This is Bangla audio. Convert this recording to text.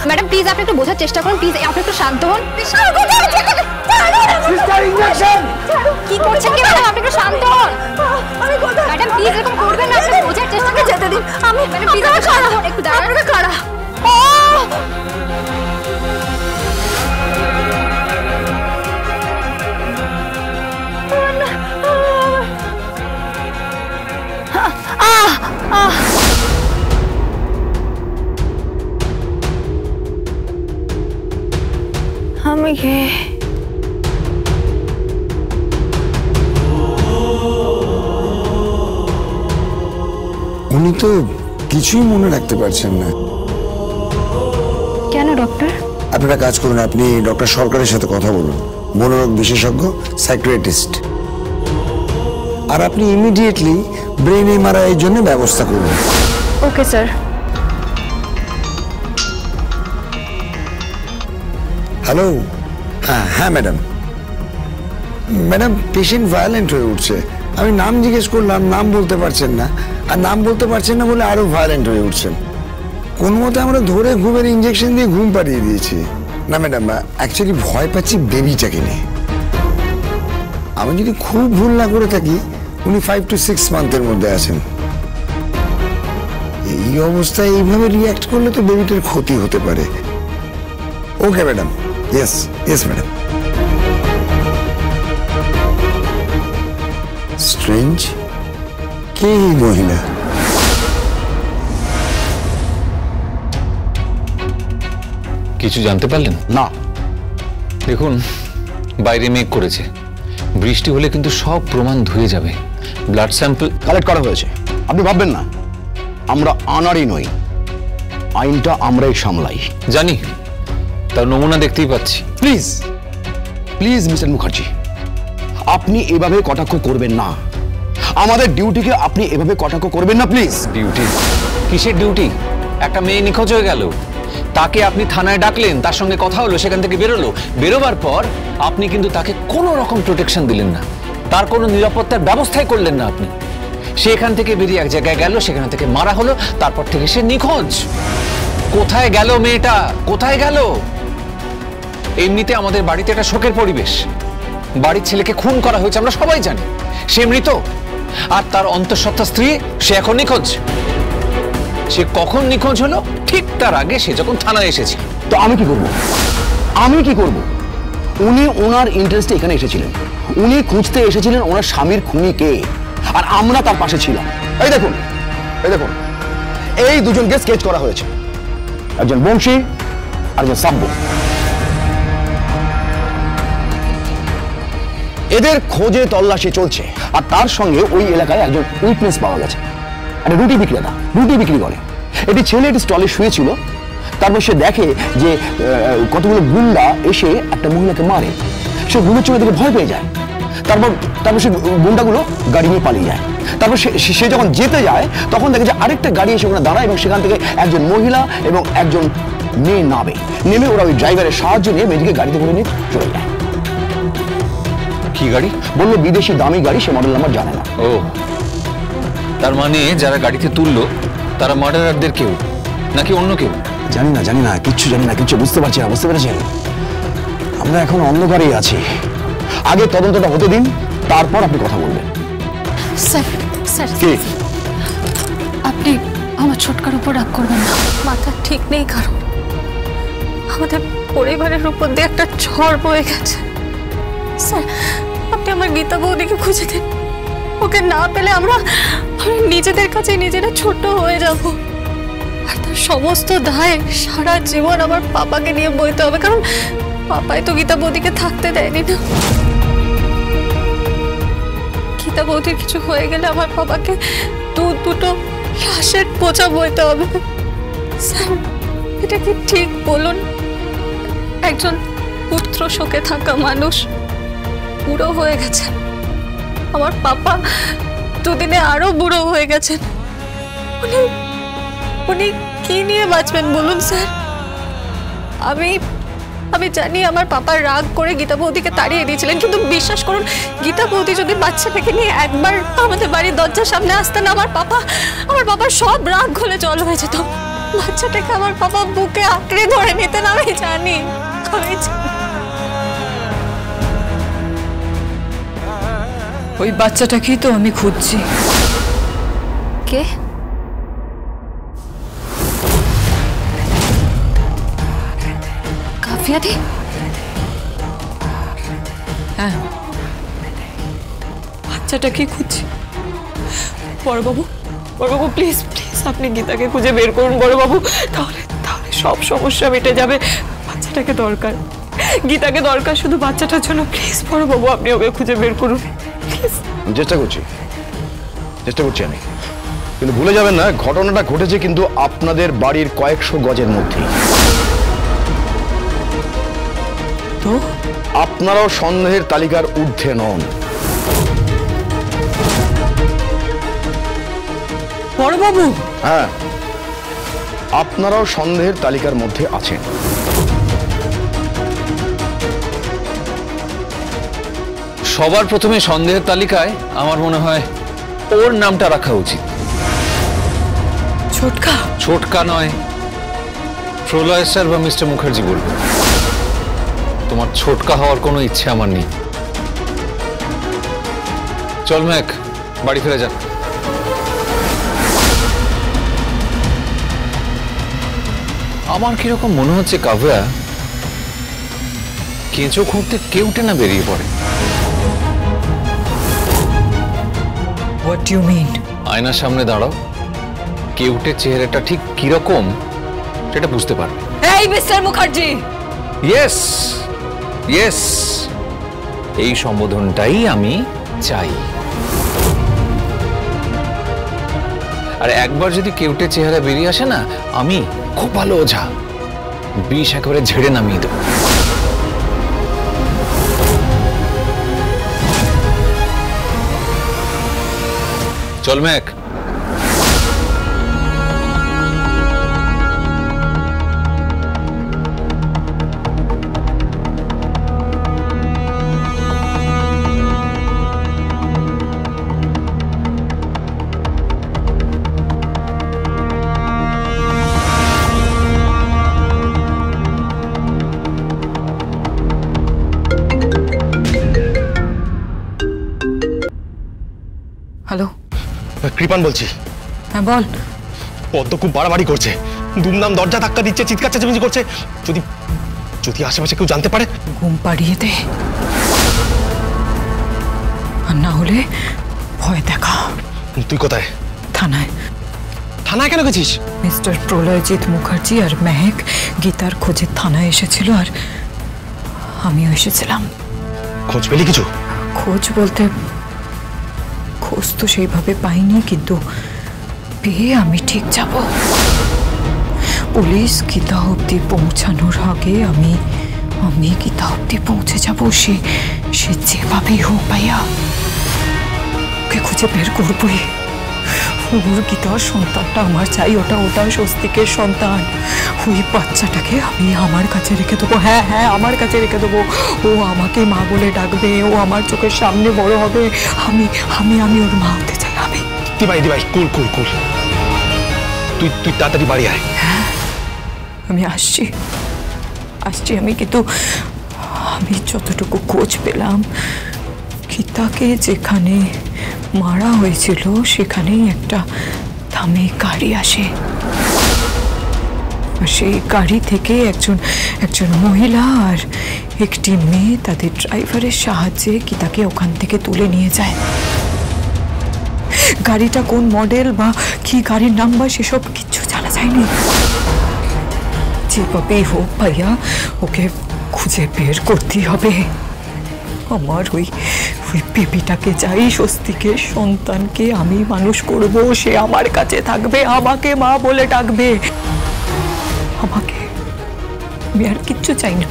ম্যাডাম প্লিজ আপনি একটু বোঝার চেষ্টা করুন, প্লিজ আপনি একটু শান্ত হন। কি করছেন কি ম্যাডাম, আপনি একটু শান্ত হন। ম্যাডাম প্লিজ এরকম করবেন না, আপনি বোঝার চেষ্টা করুন। যেতে দিন, আমি ম্যাডাম প্লিজ আপনি শান্ত হন, একটু দাঁড়ান। আপনারা কারা? আমি কে? উনি তো কিছুই মনে রাখতে পারছেন না। কেন ডক্টর? আপনারা কাজ করুন, আপনি ডক্টর সরকারের সাথে কথা বলুন, মনোরোগ বিশেষজ্ঞ, সাইকিয়াট্রিস্ট, আর আপনি ইমিডিয়েটলি ব্রেন এমআরআই এর জন্য ব্যবস্থা করুন। Okay sir. হ্যালো, হ্যাঁ ম্যাডাম, পেশেন্ট ভায়োলেন্ট হয়ে উঠছে। আমি নাম জিজ্ঞেস করলাম, নাম বলতে পারছেন না, আর নাম বলতে পারছেন না বলে আরো ভায়োলেন্ট হয়ে উঠছেন। কোন মতে আমরা ধরে ঘুমের ইঞ্জেকশন দিয়ে ঘুম পাড়িয়ে দিয়েছি। না ম্যাডাম, অ্যাকচুয়ালি ভয় পাচ্ছি বেবিটাকে নিয়ে। আমি যদি খুব ভুল না করে থাকি, উনি 5 to 6 মান্থের মধ্যে আছেন। এই অবস্থায় এইভাবে রিয়াক্ট করলে তো বেবিটার ক্ষতি হতে পারে। Okay madam, yes madam. Strange, কে এই মহিলা? কিছু জানতে পারলেন না? দেখুন, বাইরে মেঘ করেছে, বৃষ্টি হলে কিন্তু সব প্রমাণ ধুয়ে যাবে। ব্লাড স্যাম্পল কালেক্ট করা হয়েছে। আপনি ভাববেন না আমরা আনারই নই, আইনটা আমরাই সামলাই। জানি, তার নমুনা দেখতেই পাচ্ছি। প্লিজ প্লিজ মিস্টার মুখার্জি, আপনি এভাবে কটাক্ষ করবেন না। আমাদের ডিউটিকে আপনি এভাবে কটাক্ষ করবেন না প্লিজ। ডিউটি? কিসের ডিউটি? একটা মেয়ে নিখোঁজ হয়ে গেল, তাকে আপনি থানায় ডাকলেন, তার সঙ্গে কথা হলো, সেখান থেকে বেরোলো। বেরোবার পর আপনি কিন্তু তাকে কোনো রকম প্রোটেকশন দিলেন না, তার কোনো নিরাপত্তার ব্যবস্থাই করলেন না আপনি। সেখান থেকে বেরিয়ে এক জায়গায় গেল, সেখান থেকে মারা হলো, তারপর থেকে সে নিখোঁজ। কোথায় গেল মেয়েটা, কোথায় গেল? এমনিতে আমাদের বাড়িতে একটা শোকের পরিবেশ, বাড়ির ছেলেকে খুন করা হয়েছে, আমরা সবাই জানি। সে মৃত, আর তার অন্তঃসত্ত্বা স্ত্রী সে এখন নিখোঁজ। সে কখন নিখোঁজ হলো? ঠিক তার আগে, সে যখন থানায় এসেছে। তো আমি কি করব? উনি ওনার ইন্টারেস্টে এখানে এসেছিলেন, উনি খুঁজতে এসেছিলেন ওনার স্বামীর খুনিকে, আর আমরা তার পাশে ছিলাম। এই দেখুন এই দুজনকে স্কেচ করা হয়েছে, একজন বংশী আর একজন সাব্য। এদের খোঁজে তল্লাশি চলছে, আর তার সঙ্গে ওই এলাকায় একজন উইটনেস পাওয়া গেছে, একটা রুটি বিক্রি করে। এটি ছেলে একটি স্টলে শুয়েছিল, তারপর সে দেখে যে কতগুলো গুন্ডা এসে একটা মহিলাকে মারে। সে ঘুমের চোখে দেখে ভয় পেয়ে যায়। তারপর সে গুন্ডাগুলো গাড়ি নিয়ে পালিয়ে যায়। তারপর সে যখন যেতে যায়, তখন দেখে যে আরেকটা গাড়ি এসে ওখানে দাঁড়ায়, এবং সেখান থেকে একজন মহিলা এবং একজন মেয়ে নেমে ওরা ওই ড্রাইভারের সাহায্য নিয়ে মেয়েটিকে গাড়িতে করে নিয়ে চলে যায়। কি গাড়ি? বললো বিদেশি দামি গাড়ি, সে মডেল নাম্বার জানে না। ও, তার মানে যারা গাড়িতে তুললো তারা মার্ডারারদের কেউ, নাকি অন্য কেউ? জানি না, কিচ্ছু জানি না, কিচ্ছু বুঝতে পারছি না। বুঝতে পেরেছেন? আমরা এখন অন্ধকারেই আছি। আগে তদন্তটা হতে দিন, তারপর আপনি কথা বলবেন। স্যার কি? আপনি আমার ছোটকার উপর রাগ করবেন না, মাথা ঠিক নেই কারণ। আমাদের পরিবারের উপর দিয়ে একটা ঝড় বয়ে গেছে। স্যার, আপনি আমার গীতা বৌদিকে খুঁজে দিন। ওকে না পেলে আমরা নিজেদের কাছে নিজেরা ছোট হয়ে যাব, আর তার সমস্ত দায় সারা জীবন আমার পাপাকে নিয়ে বইতে হবে, কারণ পাপাই তো গীতা বৌদিকে থাকতে দেয়নি না। গীতা বৌদির কিছু হয়ে গেলে আমার পাপাকে দুটো লাশের বোঝা বইতে হবে। স্যার, এটা কি ঠিক বলুন? একজন পুত্র শোকে থাকা মানুষ বুড়ো হয়ে গেছে, আমার পাপা দুদিনে আরো বুড়ো হয়ে গেছেন। উনি কি নিয়ে বাঁচবেন বলুন স্যার? আমি জানি আমার পাপা রাগ করে গীতা বৌদিকে তাড়িয়ে দিয়েছিলেন, কিন্তু বিশ্বাস করুন, গীতা বৌদি যদি বাচ্চাটাকে নিয়ে একবার আমাদের বাড়ির দরজার সামনে আসতেন, আমার পাপার সব রাগ গলে জল হয়ে যেত। বাচ্চাটাকে আমার বাবা বুকে আঁকড়ে ধরে নিতেন, আমি জানি। ওই বাচ্চাটাকেই তো আমি খুঁজছি। কে? কাফিয়াদি? হ্যাঁ, বাচ্চাটাকেই খুঁজছি। বড়বাবু, বড়বাবু প্লিজ প্লিজ আপনি গীতাকে খুঁজে বের করুন বড়বাবু, তাহলে তাহলে সব সমস্যা মিটে যাবে। বাচ্চাটাকে দরকার, গীতাকে দরকার শুধু বাচ্চাটার জন্য। প্লিজ বড়বাবু আপনি ওকে খুঁজে বের করুন প্লিজ। চেষ্টা করছি আমি, কিন্তু ভুলে যাবেন না ঘটনাটা ঘটেছে কিন্তু আপনাদের বাড়ির কয়েকশো গজের মধ্যেই। তো আপনারাও সন্দেহের তালিকার ঊর্ধ্বে নন। বড়বাবু? হ্যাঁ, আপনারাও সন্দেহের তালিকার মধ্যে আছেন। সবার প্রথমে সন্দেহের তালিকায় আমার মনে হয় ওর নামটা রাখা উচিত। ছোটকা? ছোটকা নয়, প্রলয় স্যার বা মিস্টার মুখার্জি বলবে। তোমার ছোটকা হওয়ার কোনো ইচ্ছে আমার নেই। চল মেঘ, বাড়ি ফিরে যাক। আমার কিরকম মনে হচ্ছে কাভ্যা কেঁচো খুঁড়তে কেউটে না বেরিয়ে পড়ে। What you mean? আয়নার সামনে দাঁড়াও, কেউটে চেহারাটা ঠিক কিরকম সেটা বুঝতে পারবে। এই মিস্টার মুখার্জি! ইয়েস ইয়েস, এই সম্বোধনটাই আমি চাই। আর একবার যদি কেউটে চেহারা বেরিয়ে আসে না, আমি খুব ভালো ওঝা, বিষ একেবারে ঝেড়ে নামিয়ে দেব। চল মেঘ। হ্যালো, কৃপান বলছি। হ্যাঁ বল। পদ্ম খুব বাড়াবাড়ি করছে, দুমদাম দরজা ধাক্কা দিচ্ছে, চিৎকার চেঁচামেচি করছে। যদি যদি আশেপাশে কেউ জানতে পারে? ঘুম পাড়িয়ে দে, আর না হলে ভয় দেখা। তুই কোথায়? থানায়। থানায় কেন গেছিস? মিস্টার প্রলয়জিৎ মুখার্জি আর মেহেক গীতার খোঁজে থানায় এসেছিল, আর আমিও এসেছিলাম। খোঁজ পেলি কিছু? খোঁজ বলতে খোঁজ তো সেইভাবে পাইনি, কিন্তু পেয়ে আমি ঠিক যাব। পুলিশ গীতা অব্দি পৌঁছানোর আগে আমি গীতা অব্দি পৌঁছে যাব। সে যেভাবেই হোক ভাইয়া, ওকে খুঁজে বের করবই। ওর গীতার সন্তানটা আমার চাই, ওটা স্বস্তিকের সন্তান। ওই বাচ্চাটাকে আমি আমার কাছে রেখে দেবো। হ্যাঁ হ্যাঁ, আমার কাছে রেখে দেবো। ও আমাকে মা বলে ডাকবে, ও আমার চোখের সামনে বড় হবে। আমি ওর মা হতে চাই। দিবাই কুল কুল কুল, তুই তাড়াতাড়ি বাড়ি আয়। হ্যাঁ, আমি আসছি। আমি কিন্তু আমি যতটুকু খোঁজ পেলাম, গীতাকে যেখানে মারা হয়েছিল সেখানেই একটা দামি গাড়ি আসে, আর সেই গাড়ি থেকে একজন মহিলা আর একটি মেয়ে তাদের ড্রাইভারের সাহায্যে গীতাকে ওখান থেকে তুলে নিয়ে যায়। গাড়িটা কোন মডেল বা কি গাড়ির নাম্বার সেসব কিচ্ছু জানা যায়নি। যেভাবেই হোক ভাইয়া, ওকে খুঁজে বের করতেই হবে। আমার ওই বেবিটাকে চাই, স্বস্তিকের সন্তানকে আমি মানুষ করব, সে আমার কাছে থাকবে, আমাকে মা বলে ডাকবে। আমি আর কিচ্ছু চাই না।